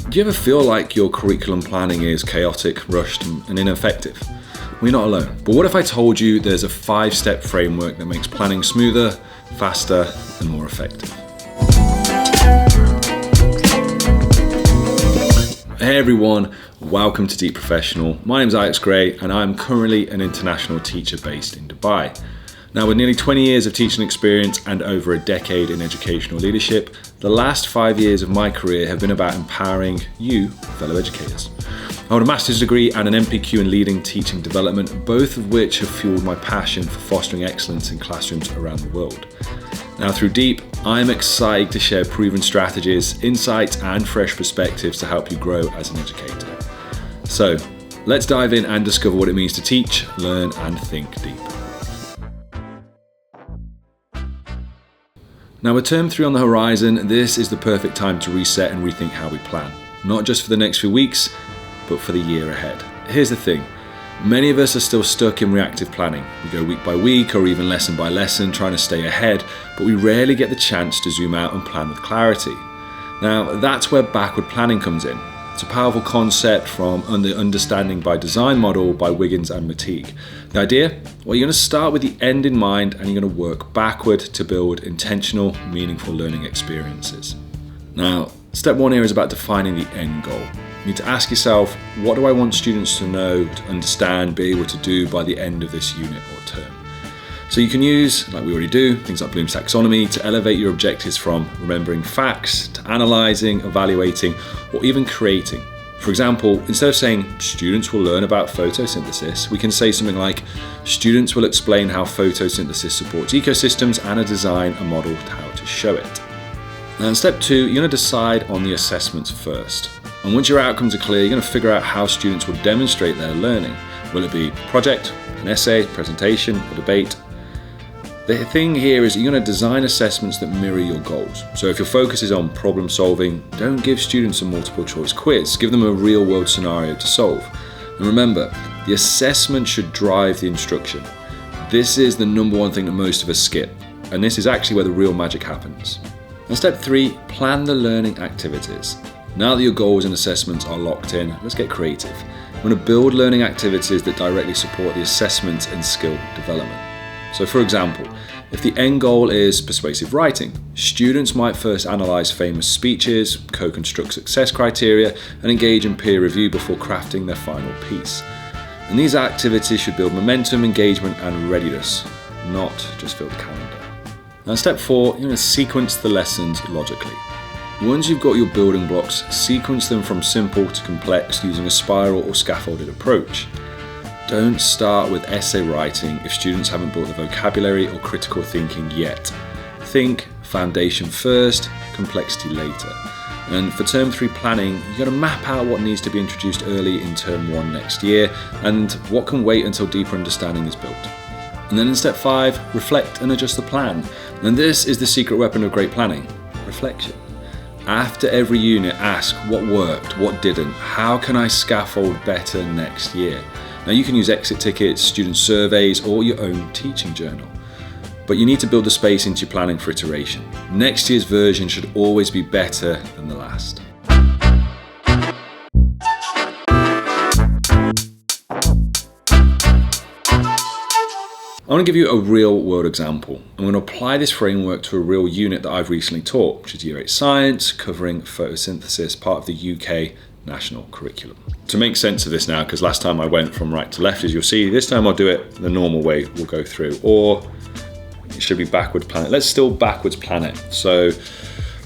Do you ever feel like your curriculum planning is chaotic, rushed, and ineffective? Well, you're not alone. But what if I told you there's a 5-step framework that makes planning smoother, faster, and more effective? Hey everyone, welcome to Deep Professional. My name's Alex Gray and I'm currently an international teacher based in Dubai. Now, with nearly 20 years of teaching experience and over a decade in educational leadership, the last 5 years of my career have been about empowering you, fellow educators. I hold a master's degree and an MPQ in leading teaching development, both of which have fueled my passion for fostering excellence in classrooms around the world. Now, through Deep, I'm excited to share proven strategies, insights, and fresh perspectives to help you grow as an educator. So, let's dive in and discover what it means to teach, learn, and think deep. Now, with term 3 on the horizon, this is the perfect time to reset and rethink how we plan. Not just for the next few weeks, but for the year ahead. Here's the thing. Many of us are still stuck in reactive planning. We go week by week or even lesson by lesson trying to stay ahead, but we rarely get the chance to zoom out and plan with clarity. Now, that's where backward planning comes in. It's a powerful concept from the Understanding by Design model by Wiggins and Mateague. The idea? Well, you're going to start with the end in mind and you're going to work backward to build intentional, meaningful learning experiences. Now, step 1 here is about defining the end goal. You need to ask yourself, what do I want students to know, to understand, be able to do by the end of this unit or term? So you can use, like we already do, things like Bloom's Taxonomy to elevate your objectives from remembering facts to analysing, evaluating, or even creating. For example, instead of saying students will learn about photosynthesis, we can say something like students will explain how photosynthesis supports ecosystems and design a model to how to show it. Now in step 2, you're going to decide on the assessments first. And once your outcomes are clear, you're going to figure out how students will demonstrate their learning. Will it be a project, an essay, presentation, a debate? The thing here is you're going to design assessments that mirror your goals. So if your focus is on problem solving, don't give students a multiple choice quiz. Give them a real world scenario to solve. And remember, the assessment should drive the instruction. This is the number one thing that most of us skip. And this is actually where the real magic happens. And step 3, plan the learning activities. Now that your goals and assessments are locked in, let's get creative. We want to build learning activities that directly support the assessment and skill development. So for example, if the end goal is persuasive writing, students might first analyse famous speeches, co-construct success criteria, and engage in peer review before crafting their final piece. And these activities should build momentum, engagement, and readiness, not just fill the calendar. Now step 4, you're going to sequence the lessons logically. Once you've got your building blocks, sequence them from simple to complex using a spiral or scaffolded approach. Don't start with essay writing if students haven't built the vocabulary or critical thinking yet. Think foundation first, complexity later. And for term 3 planning, you've got to map out what needs to be introduced early in term 1 next year and what can wait until deeper understanding is built. And then in step 5, reflect and adjust the plan. And this is the secret weapon of great planning, reflection. After every unit, ask what worked, what didn't, how can I scaffold better next year? Now you can use exit tickets, student surveys, or your own teaching journal. But you need to build the space into your planning for iteration. Next year's version should always be better than the last. I want to give you a real world example. I'm going to apply this framework to a real unit that I've recently taught, which is Year 8 Science, covering photosynthesis, part of the UK national curriculum. To make sense of this now, because last time I went from right to left, as you'll see, this time I'll do it the normal way we'll go through, or it should be backwards plan it. Let's still backwards plan it. So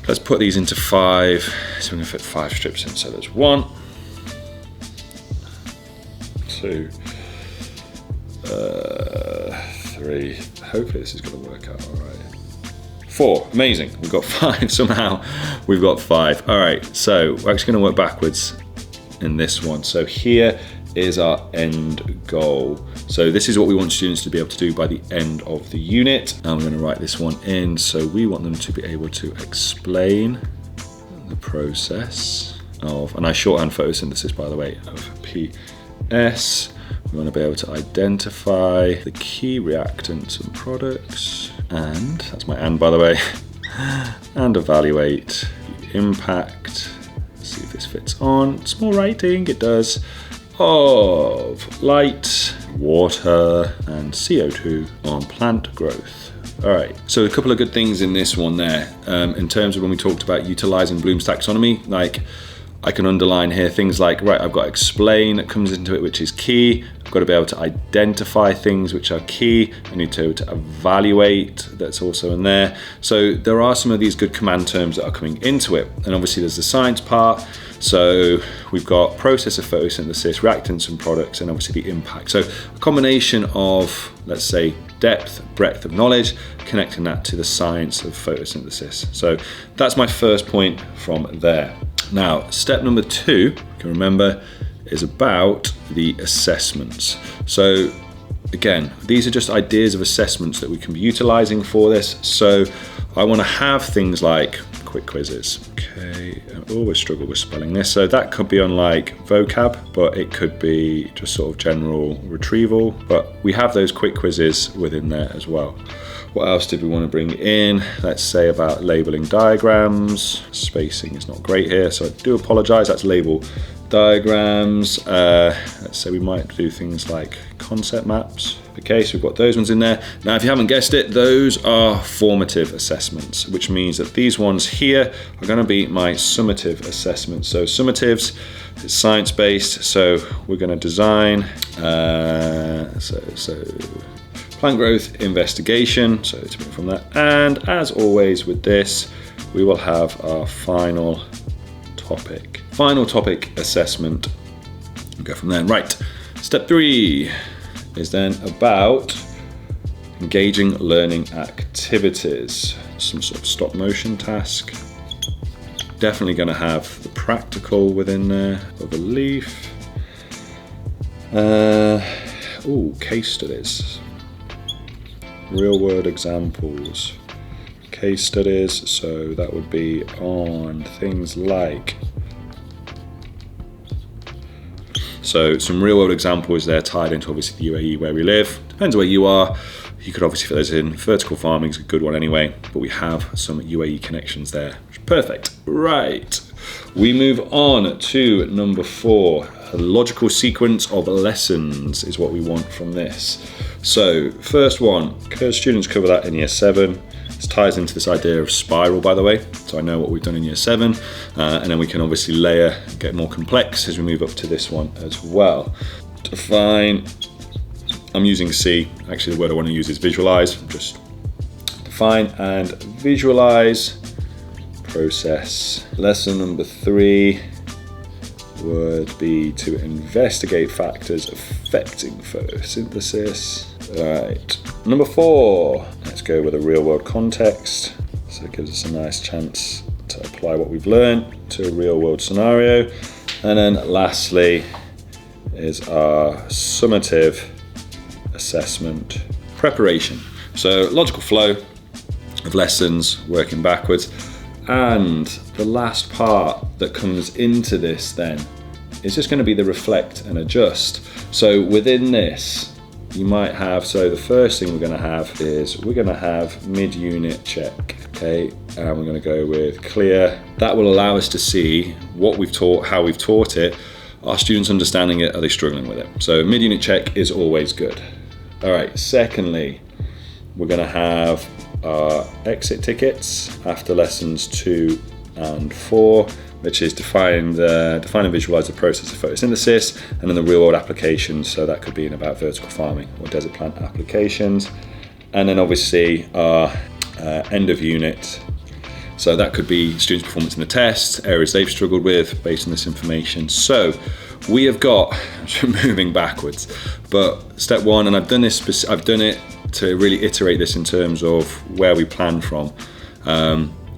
let's put these into 5, so we're going to fit 5 strips in. So there's 1, 2, 3, hopefully this is going to work out all right. 4, amazing, we've got 5, somehow we've got 5. All right, so we're actually going to work backwards in this one. So here is our end goal. So this is what we want students to be able to do by the end of the unit. And I'm going to write this one in. So we want them to be able to explain the process of, and I shorthand photosynthesis by the way, of PS. We want to be able to identify the key reactants and products, and that's my and by the way, and evaluate the impact, see if this fits on. Small writing, it does. Of light, water, and CO2 on plant growth. All right, so a couple of good things in this one there. In terms of when we talked about utilizing Bloom's taxonomy, like I can underline here things like, right, I've got explain that comes into it, which is key. I've got to be able to identify things which are key. I need to evaluate, that's also in there. So there are some of these good command terms that are coming into it. And obviously there's the science part. So we've got process of photosynthesis, reactants and products, and obviously the impact. So a combination of, let's say, depth, breadth of knowledge, connecting that to the science of photosynthesis. So that's my first point from there. Now, step number 2, you can remember, is about the assessments. So again, these are just ideas of assessments that we can be utilizing for this. So I want to have things like quick quizzes. Okay, I always struggle with spelling this. So that could be on like vocab, but it could be just sort of general retrieval. But we have those quick quizzes within there as well. What else did we want to bring in? Let's say about labeling diagrams. Spacing is not great here, so I do apologize. That's label diagrams. Let's say we might do things like concept maps. Okay, so we've got those ones in there. Now, if you haven't guessed it, those are formative assessments, which means that these ones here are going to be my summative assessments. So summatives, it's science-based, so we're going to design, plant growth investigation, so to move from that. And as always with this, we will have our final topic. Final topic assessment. We'll go from there. Right, step 3 is then about engaging learning activities. Some sort of stop motion task. Definitely going to have the practical within there of a leaf. Case studies. Real world examples. Case studies, so that would be on things like, so some real world examples there tied into obviously the UAE where we live. Depends where you are. You could obviously fit those in. Vertical farming is a good one anyway, but we have some UAE connections there. Perfect. Right. We move on to number 4. A logical sequence of lessons is what we want from this. So first one, because students cover that in year 7. This ties into this idea of spiral, by the way. So I know what we've done in year 7, and then we can obviously layer, get more complex as we move up to this one as well. Define, I'm using C. Actually, the word I want to use is visualize. Just define and visualize. Process. Lesson number 3 would be to investigate factors affecting photosynthesis. All right. Number 4, let's go with a real world context. So it gives us a nice chance to apply what we've learned to a real world scenario. And then lastly is our summative assessment preparation. So logical flow of lessons, working backwards. And the last part that comes into this then is just going to be the reflect and adjust. So within this, you might have, so the first thing we're going to have is we're going to have mid-unit check, okay? And we're going to go with clear. That will allow us to see what we've taught, how we've taught it. Are students understanding it? Are they struggling with it? So mid-unit check is always good. All right, secondly, we're going to have our exit tickets after lessons 2 and 4, which is define and visualize the process of photosynthesis, and then the real world applications. So that could be in about vertical farming or desert plant applications. And then obviously our end of unit. So that could be students' performance in the test, areas they've struggled with based on this information. So we have got, moving backwards, but step 1, and I've done it to really iterate this in terms of where we plan from,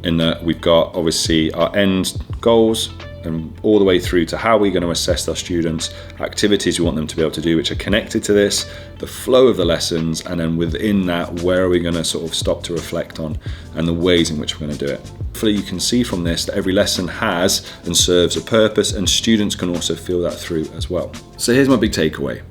in that we've got obviously our end goals and all the way through to how we're going to assess our students, activities we want them to be able to do which are connected to this, the flow of the lessons, and then within that, where are we going to sort of stop to reflect on and the ways in which we're going to do it. Hopefully you can see from this that every lesson has and serves a purpose, and students can also feel that through as well. So here's my big takeaway.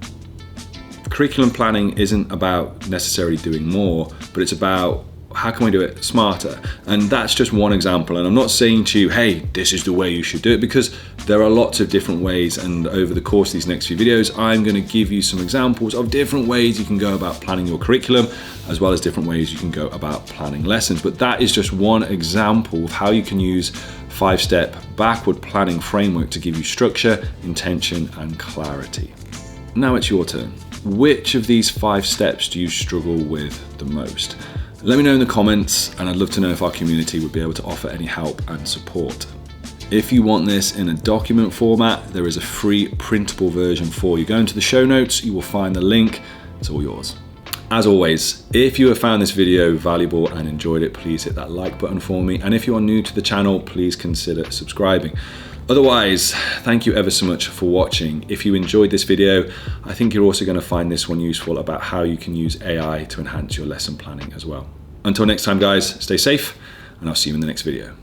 Curriculum planning isn't about necessarily doing more, but it's about how can we do it smarter? And that's just one example. And I'm not saying to you, hey, this is the way you should do it, because there are lots of different ways. And over the course of these next few videos, I'm going to give you some examples of different ways you can go about planning your curriculum, as well as different ways you can go about planning lessons. But that is just one example of how you can use 5-step backward planning framework to give you structure, intention, and clarity. Now it's your turn. Which of these 5 steps do you struggle with the most? Let me know in the comments, and I'd love to know if our community would be able to offer any help and support. If you want this in a document format, there is a free printable version for you. Go into the show notes, you will find the link. It's all yours. As always, if you have found this video valuable and enjoyed it, please hit that like button for me. And if you are new to the channel, please consider subscribing. Otherwise, thank you ever so much for watching. If you enjoyed this video, I think you're also going to find this one useful about how you can use AI to enhance your lesson planning as well. Until next time, guys, stay safe, and I'll see you in the next video.